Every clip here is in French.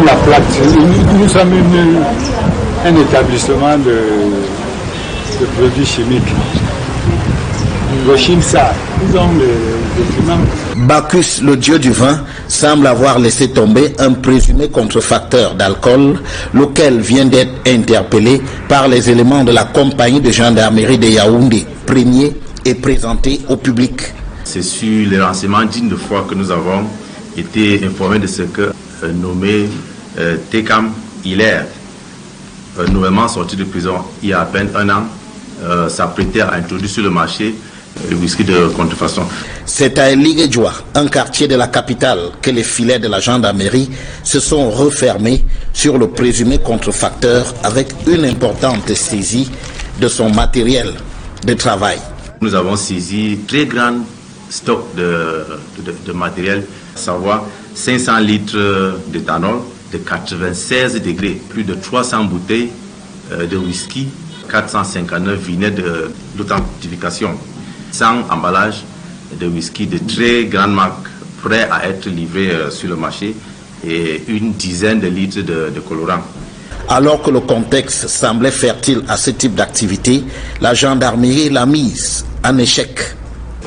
la plaque. Nous sommes un établissement de produits chimiques. Bacchus, le dieu du vin, semble avoir laissé tomber un présumé contrefacteur d'alcool, lequel vient d'être interpellé par les éléments de la compagnie de gendarmerie de Yaoundé, premier et présenté au public. C'est sur les renseignements dignes de foi que nous avons été informés de ce que nommé Tekam Hilaire, nouvellement sorti de prison il y a à peine un an, s'apprêtait à introduire sur le marché le whisky de contrefaçon. C'est à Liguedjoua, un quartier de la capitale, que les filets de la gendarmerie se sont refermés sur le présumé contrefacteur avec une importante saisie de son matériel de travail. Nous avons saisi très grand stock de matériel, à savoir 500 litres d'éthanol de 96 degrés, plus de 300 bouteilles de whisky, 459 vinaigres d'authentification, 100 emballages de whisky de très grande marque prêts à être livrés sur le marché et une dizaine de litres de colorant. Alors que le contexte semblait fertile à ce type d'activité, la gendarmerie l'a mise en échec.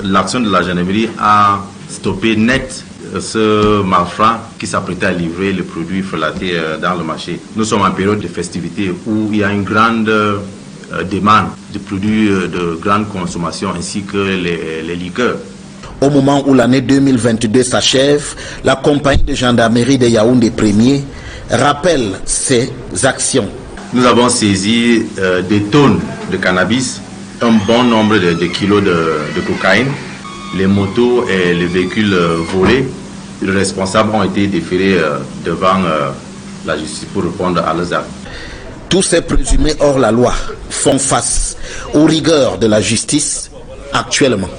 L'action de la gendarmerie a stoppé net ce malfrat qui s'apprêtait à livrer le produit frelaté dans le marché. Nous sommes en période de festivités où il y a une grande demande de produits de grande consommation ainsi que les liqueurs. Au moment où l'année 2022 s'achève, la compagnie de gendarmerie de Yaoundé Premier rappelle ses actions. Nous avons saisi des tonnes de cannabis, un bon nombre de kilos de cocaïne, les motos et les véhicules volés. Les responsables ont été déférés devant la justice pour répondre à leurs actes. Tous ces présumés hors la loi font face aux rigueurs de la justice actuellement.